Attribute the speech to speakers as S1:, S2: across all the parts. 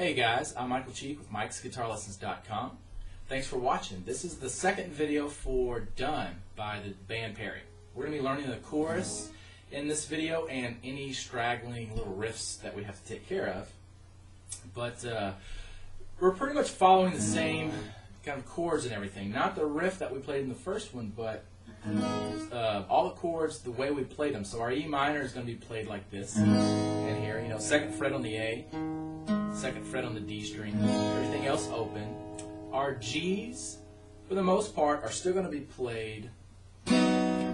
S1: Hey guys, I'm Michael Cheek with MikesGuitarLessons.com. Thanks for watching. This is the second video for Done by the band Perry. We're going to be learning the chorus in this video and any straggling little riffs that we have to take care of. But we're pretty much following the same kind of chords and everything. Not the riff that we played in the first one, but all the chords the way we played them. So our E minor is going to be played like this. And here, you know, second fret on the A, second fret on the D string, everything else open. Our G's, for the most part, are still going to be played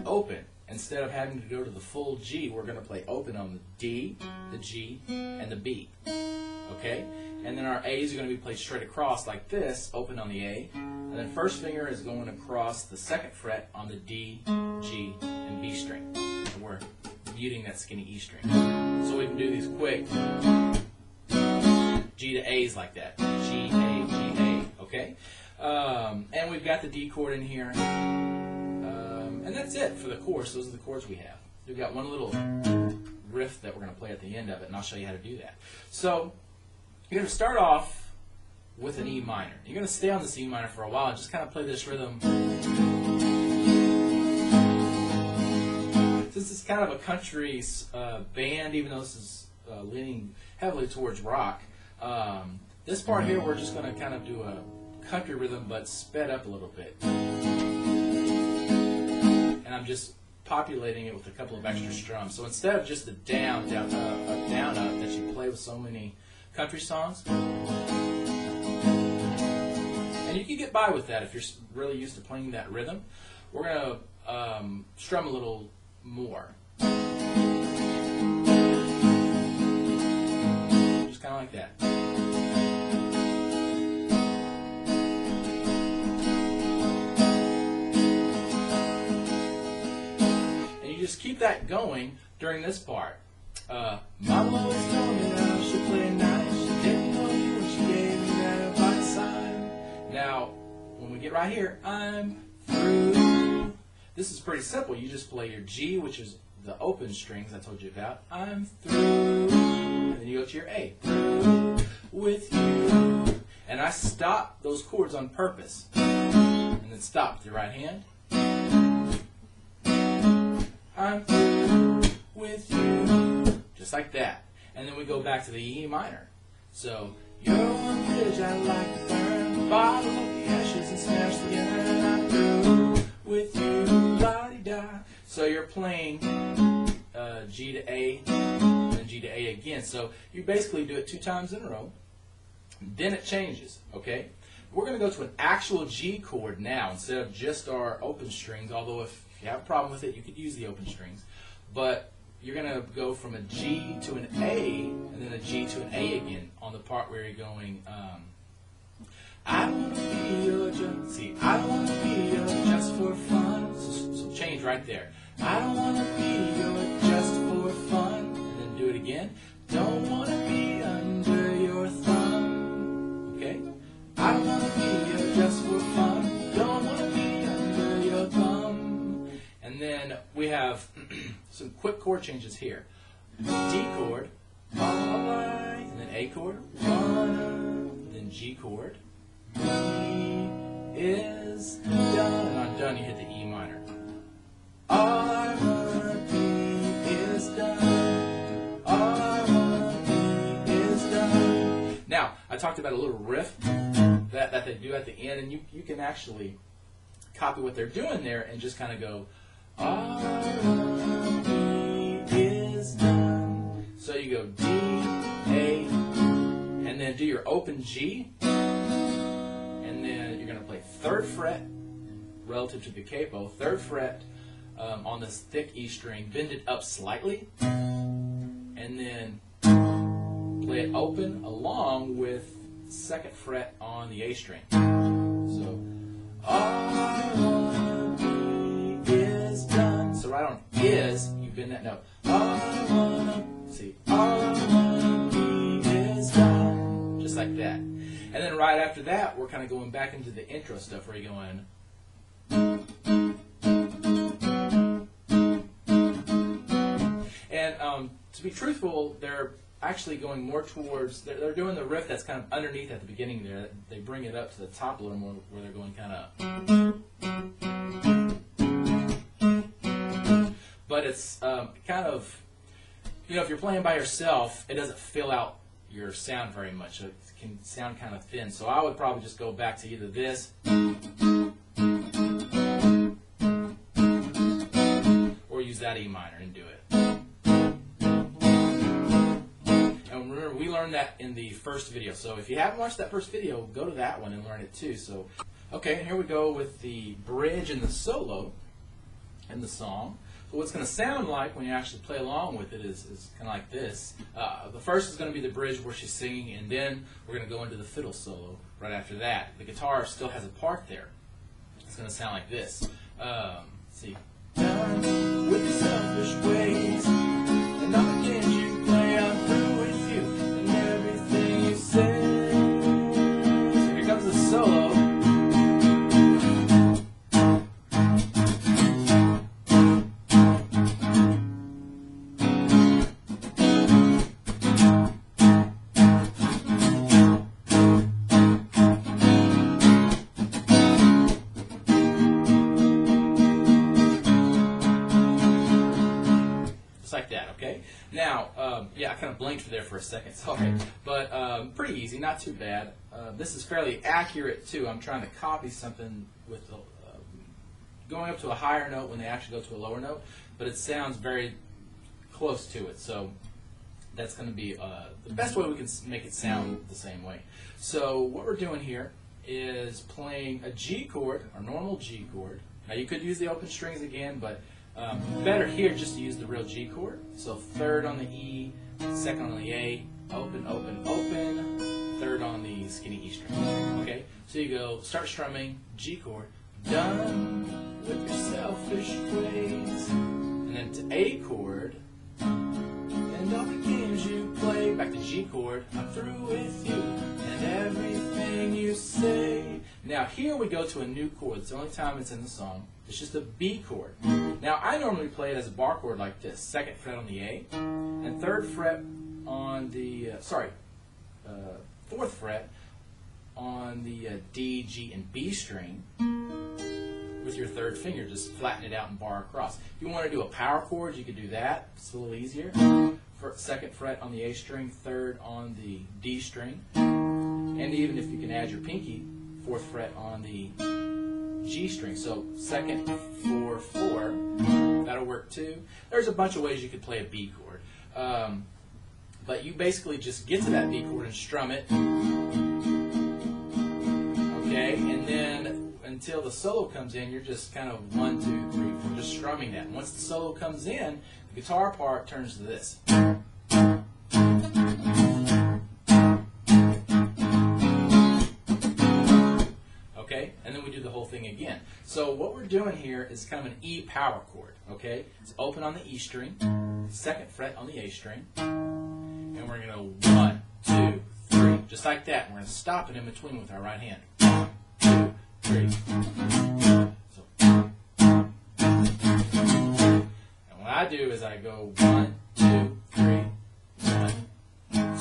S1: open. Instead of having to go to the full G, we're going to play open on the D, the G, and the B. Okay? And then our A's are going to be played straight across like this, open on the A. And then first finger is going across the second fret on the D, G, and B string. And we're muting that skinny E string. So we can do these quick G to A's like that. G, A, G, A. Okay? And we've got the D chord in here. And that's it for the chorus. Those are the chords we have. We've got one little riff that we're going to play at the end of it, and I'll show you how to do that. So you're going to start off with an E minor. You're going to stay on this E minor for a while and just kind of play this rhythm. Since it's kind of a country band, even though this is leaning heavily towards rock, this part here we're just going to kind of do a country rhythm but sped up a little bit. And I'm just populating it with a couple of extra strums. So instead of just the down, down, up, down, up that you play with so many country songs, and you can get by with that if you're really used to playing that rhythm, we're going to strum a little more. Just kind of like that. Just keep that going during this part. Mama always told me that I should play nice. She didn't know you when she gave me that advice sign. Now, when we get right here, I'm through. This is pretty simple. You just play your G, which is the open strings I told you about. I'm through. And then you go to your A. Through with you. And I stop those chords on purpose. And then stop with your right hand. I'm through with you, just like that. And then we go back to the E minor. So, you're one bridge I like to burn, bottle up the ashes and smash the iron. I'm through with you, la-di-da. So you're playing G to A, and G to A again. So you basically do it 2 times in a row. Then it changes, okay? We're going to go to an actual G chord now instead of just our open strings, although if you have a problem with it, you could use the open strings. But you're going to go from a G to an A, and then a G to an A again on the part where you're going, I don't want to be your just, see, I don't want to be your just for fun. So change right there. I don't want to be your just for fun. And then do it again. Don't want to be under your thumb. Okay? I don't want to be your just for fun. Don't want to be under your thumb. And then we have some quick chord changes here. D chord, alright, and then A chord, and then G chord. D is done, and on done you hit the E minor. All I wanna be is done. All I wanna be is done. Now, I talked about a little riff that they do at the end, and you can actually copy what they're doing there and just kind of go, all I wanna be is done. So you go D, A, and then do your open G, and then you're going to play 3rd fret relative to the capo, 3rd fret on this thick E string, bend it up slightly, and then play it open along with 2nd fret on the A string. So, all I wanna be is done. So right on is, you bend that note. All I wanna, see, all I wanna be is done. Just like that. And then right after that, we're kind of going back into the intro stuff where you're going, and to be truthful, they're actually going more towards, they're doing the riff that's kind of underneath at the beginning there. They bring it up to the top a little more where they're going kind of. But it's kind of, you know, if you're playing by yourself, it doesn't fill out your sound very much. It can sound kind of thin. So I would probably just go back to either this or use that E minor and do it. And remember, we learned that in the first video. So if you haven't watched that first video, go to that one and learn it too. So, okay, and here we go with the bridge and the solo in the song. So what's going to sound like when you actually play along with it is kind of like this. The first is going to be the bridge where she's singing, and then we're going to go into the fiddle solo right after that. The guitar still has a part there. It's going to sound like this. Let's see. Done with the selfish ways, and all the games you play, I'm through with you, and everything you say. So here comes the solo. Like that, okay? Now, yeah, I kind of blinked there for a second, sorry. But pretty easy, not too bad. This is fairly accurate, too. I'm trying to copy something with going up to a higher note when they actually go to a lower note, but it sounds very close to it. So that's going to be the best way we can make it sound the same way. So what we're doing here is playing a G chord, our normal G chord. Now, you could use the open strings again, but better here just to use the real G chord. So third on the E, second on the A, open, open, open, third on the skinny E string. Okay? So you go, start strumming, G chord, done with your selfish ways, and then to A chord, and all the games you play, back to G chord, I'm through with you, and everything you say. Now here we go to a new chord. It's the only time it's in the song. It's just a B chord. Now I normally play it as a bar chord like this. Second fret on the A, and third fret on the, fourth fret on the D, G, and B string with your third finger. Just flatten it out and bar across. If you want to do a power chord, you could do that. It's a little easier. Second fret on the A string, third on the D string, and even if you can add your pinky, fourth fret on the G string. So second, 4, 4, that'll work too. There's a bunch of ways you could play a B chord. But you basically just get to that B chord and strum it. Okay, and then until the solo comes in, you're just kind of 1, 2, 3, 4, just strumming that. Once the solo comes in, the guitar part turns to this. And then we do the whole thing again. So what we're doing here is kind of an E power chord, okay? It's open on the E string, second fret on the A string, and we're going to go 1, 2, 3, just like that. And we're going to stop it in between with our right hand. 1, 2, 3. So, and what I do is I go 1, 2, 3, 1,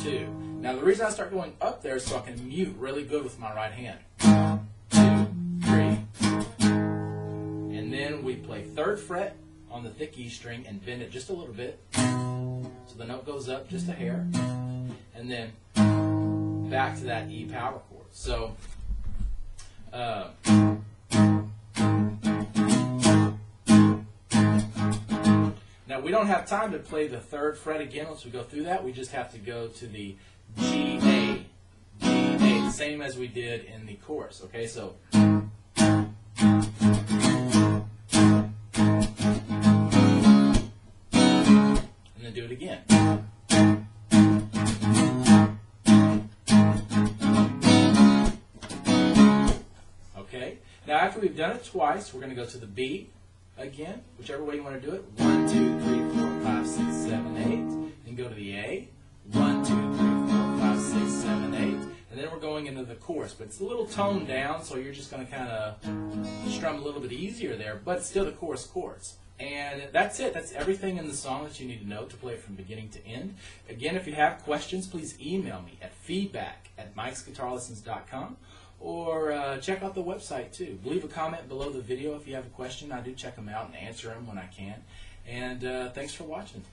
S1: 2. Now the reason I start going up there is so I can mute really good with my right hand. And then we play third fret on the thick E string and bend it just a little bit so the note goes up just a hair, and then back to that E power chord. So now we don't have time to play the third fret again once we go through that. We just have to go to the G, A, the same as we did in the chorus. Okay, so do it again. Okay, now after we've done it twice, we're going to go to the B again, whichever way you want to do it. 1, 2, 3, 4, 5, 6, 7, 8. Then go to the A. 1, 2, 3, 4, 5, 6, 7, 8. And then we're going into the chorus, but it's a little toned down, so you're just going to kind of strum a little bit easier there, but it's still the chorus chords. And that's it. That's everything in the song that you need to know to play it from beginning to end. Again, if you have questions, please email me at feedback@mikesguitarlessons.com, or check out the website too. Leave a comment below the video if you have a question. I do check them out and answer them when I can. And thanks for watching.